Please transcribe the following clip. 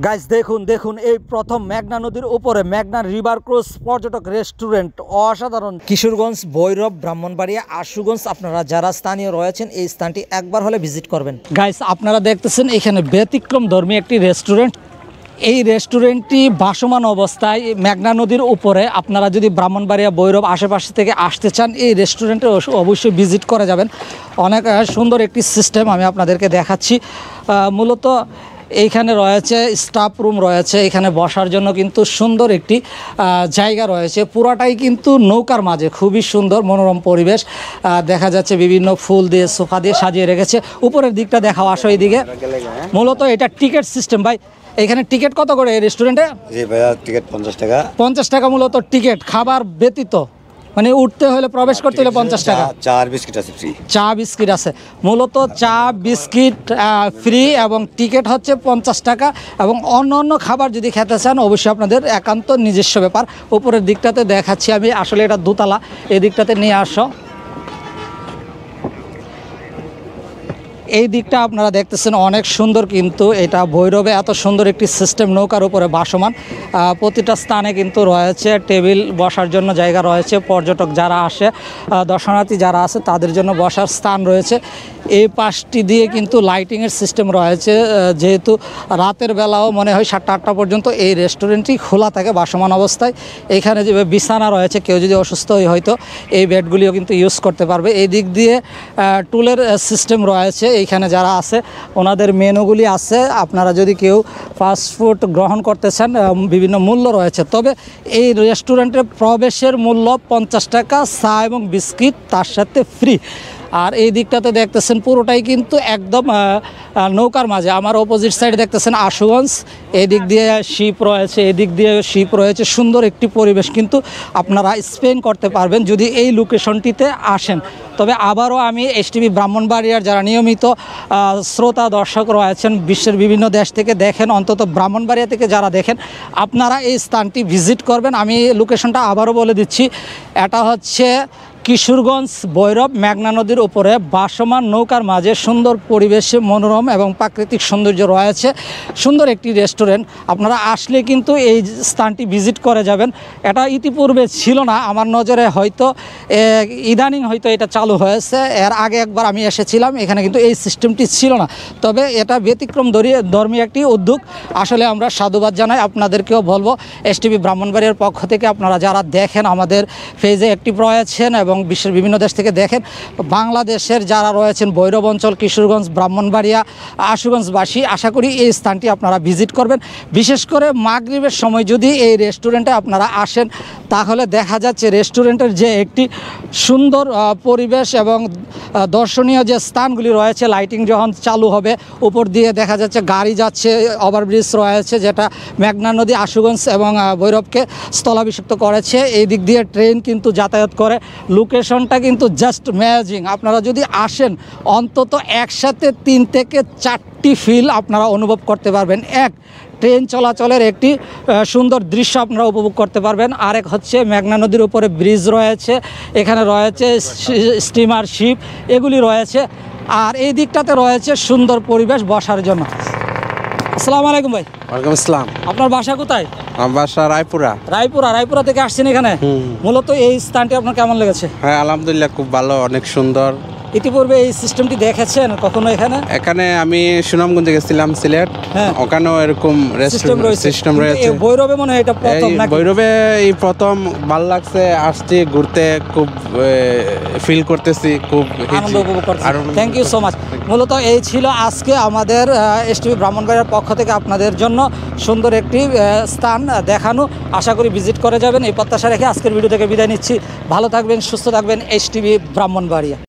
Guys দেখুন দেখুন এই প্রথম মেঘনা নদীর উপরে মেঘনা রিভার ক্রুজ পর্যটক রেস্টুরেন্ট, অসাধারণ। কিশোরগঞ্জ, ভৈরব, ব্রাহ্মণবাড়িয়া, আশুগঞ্জ, আপনারা যারা স্থানীয় রয়েছেন এই স্থানটি একবার হলে ভিজিট করবেন। গাইস আপনারা দেখতেছেন এখানে ব্যতিক্রম ধর্মী একটি রেস্টুরেন্ট। এই রেস্টুরেন্টটি ভাসমান অবস্থায় মেঘনা নদীর উপরে। আপনারা যদি ব্রাহ্মণবাড়িয়া, ভৈরব আশেপাশে থেকে আসতে চান এই রেস্টুরেন্টে অবশ্যই ভিজিট করে যাবেন। অনেক সুন্দর একটি সিস্টেম আমি আপনাদেরকে দেখাচ্ছি। মূলত এইখানে রয়েছে স্টাফ রুম রয়েছে, এখানে বসার জন্য কিন্তু সুন্দর একটি জায়গা রয়েছে। পুরাটাই কিন্তু নৌকার মাঝে, খুবই সুন্দর মনোরম পরিবেশ। দেখা যাচ্ছে বিভিন্ন ফুল দিয়ে সোফা দিয়ে সাজিয়ে রেখেছে। উপরের দিকটা দেখাও, আসো এইদিকে। মূলত এটা টিকিট সিস্টেম। ভাই এখানে টিকিট কত করে এই রেস্টুরেন্টে? জি ভাইয়া, টিকিট 50 টাকা। 50 টাকা মূলত টিকিট, খাবার ব্যতীত, মানে উঠতে হলে প্রবেশ করতে হলে 50 টাকা। চা আর বিস্কিট আছে ফ্রি। চা বিস্কিট আছে, মূলত চা বিস্কিট ফ্রি এবং টিকিট হচ্ছে 50 টাকা। এবং অন্য অন্য খাবার যদি খেতে চান অবশ্যই আপনাদের একান্ত নিজস্ব ব্যাপার। উপরের দিকটাতে দেখাচ্ছি আমি, আসলে এটা দোতলা, এই দিকটাতে নিয়ে আসো। এই দিকটা আপনারা দেখতেছেন অনেক সুন্দর, কিন্তু এটা ভৈরবে এত সুন্দর একটি সিস্টেম নৌকার উপরে ভাসমান। প্রতিটা স্থানে কিন্তু রয়েছে টেবিল, বসার জন্য জায়গা রয়েছে। পর্যটক যারা আসে, দর্শনার্থী যারা আছে তাদের জন্য বসার স্থান রয়েছে। এই পাশটি দিয়ে কিন্তু লাইটিংয়ের সিস্টেম রয়েছে, যেহেতু রাতের বেলাও মনে হয় 7টা-8টা পর্যন্ত এই রেস্টুরেন্টটি খোলা থাকে ভাসমান অবস্থায়। এইখানে যে বিছানা রয়েছে, কেউ যদি অসুস্থ হয় হয়তো এই বেডগুলিও কিন্তু ইউজ করতে পারবে। এই দিক দিয়ে টুলের সিস্টেম রয়েছে। এইখানে যারা আছে ওনাদের মেনুগুলি আছে। আপনারা যদি কেউ ফাস্টফুড গ্রহণ করতে চান বিভিন্ন মূল্য রয়েছে, তবে এই রেস্টুরেন্টের প্রবেশের মূল্য 50 টাকা, চা এবং বিস্কিট তার সাথে ফ্রি। আর এই দিকটাতে দেখতেছেন পুরোটাই কিন্তু একদম নৌকার মাঝে। আমার অপোজিট সাইডে দেখতেছেন আশুগঞ্জ, এদিক দিয়ে শিপ রয়েছে, এদিক দিয়ে শিপ রয়েছে। সুন্দর একটি পরিবেশ কিন্তু আপনারা স্পেন্ড করতে পারবেন যদি এই লোকেশনটিতে আসেন। তবে আবারও আমি এসটিভি ব্রাহ্মণবাড়িয়ার যারা নিয়মিত শ্রোতা দর্শক রয়েছেন, বিশ্বের বিভিন্ন দেশ থেকে দেখেন, অন্তত ব্রাহ্মণবাড়িয়া থেকে যারা দেখেন, আপনারা এই স্থানটি ভিজিট করবেন। আমি লোকেশনটা আবারও বলে দিচ্ছি, এটা হচ্ছে কিশোরগঞ্জ, ভৈরব, মেঘনা নদীর উপরে ভাসমান নৌকার মাঝে সুন্দর পরিবেশে মনোরম এবং প্রাকৃতিক সৌন্দর্য রয়েছে। সুন্দর একটি রেস্টুরেন্ট, আপনারা আসলে কিন্তু এই স্থানটি ভিজিট করে যাবেন। এটা ইতিপূর্বে ছিল না আমার নজরে, হয়তো ইদানিং হয়তো এটা চালু হয়েছে। এর আগে একবার আমি এসেছিলাম, এখানে কিন্তু এই সিস্টেমটি ছিল না। তবে এটা ব্যতিক্রম ধর্মী একটি উদ্যোগ। আসলে আমরা সাধুবাদ জানাই। আপনাদেরকেও বলবো এসটিভি ব্রাহ্মণবাড়িয়ার পক্ষ থেকে আপনারা যারা দেখেন, আমাদের পেজে অ্যাক্টিভ রয়েছেন এবং বিশ্বের বিভিন্ন দেশ থেকে দেখেন, বাংলাদেশের যারা রয়েছেন ভৈরব অঞ্চল, কিশোরগঞ্জ, ব্রাহ্মণবাড়িয়া, আশুগঞ্জবাসী, আশা করি এই স্থানটি আপনারা ভিজিট করবেন। বিশেষ করে মাগরিবের সময় যদি এই রেস্টুরেন্টে আপনারা আসেন, তাহলে দেখা যাচ্ছে রেস্টুরেন্টের যে একটি সুন্দর পরিবেশ এবং দর্শনীয় যে স্থানগুলি রয়েছে, লাইটিং যখন চালু হবে উপর দিয়ে দেখা যাচ্ছে গাড়ি যাচ্ছে, ওভারব্রিজ রয়েছে যেটা মেঘনা নদী, আশুগঞ্জ এবং ভৈরবকে স্থলাভিষিক্ত করেছে। এই দিক দিয়ে ট্রেন কিন্তু যাতায়াত করে। লোকেশনটা কিন্তু জাস্ট ম্যাজিং। আপনারা যদি আসেন অন্তত একসাথে 3 থেকে 4টি ফিল আপনারা অনুভব করতে পারবেন। এক, ট্রেন চলাচলের একটি সুন্দর দৃশ্য আপনারা উপভোগ করতে পারবেন। আরেক হচ্ছে মেঘনা নদীর উপরে ব্রিজ রয়েছে, এখানে রয়েছে স্টিমার, শিপ, এগুলি রয়েছে। আর এই দিকটাতে রয়েছে সুন্দর পরিবেশ বসার জন্য। আসসালামু আলাইকুম ভাই। ওয়ালাইকুম আসসালাম। আপনার বাসা কোথায়? আমার বাসা রায়পুরা। রায়পুরা থেকে আসছেন এখানে? মূলত এই স্থানটি আপনার কেমন লেগেছে? হ্যাঁ, আলহামদুলিল্লাহ খুব ভালো, অনেক সুন্দর। ইতিপূর্বে এই সিস্টেমটি দেখেছেন কখনো এখানে? এখানে আমি সুনামগঞ্জে গেছিলাম, সিলেট। হ্যাঁ, ওখানেও এরকম সিস্টেম রয়েছে। ভৈরবে মনে হয় এটা প্রথম নাকি? ভৈরবে এই প্রথম, ভালো লাগছে, আসছি ঘুরতে, খুব ফিল করতেছি, খুব আনন্দ উপভোগ করতেছি। Thank you so much. মূলত এই ছিল আজকে আমাদের এসটিভি ব্রাহ্মণবাড়িয়ার পক্ষ থেকে আপনাদের জন্য সুন্দর একটি স্থান দেখানো। আশা করি ভিজিট করে যাবেন এই প্রত্যাশা রেখে আজকের ভিডিও থেকে বিদায় নিচ্ছি। ভালো থাকবেন, সুস্থ থাকবেন। এসটিভি ব্রাহ্মণবাড়িয়া।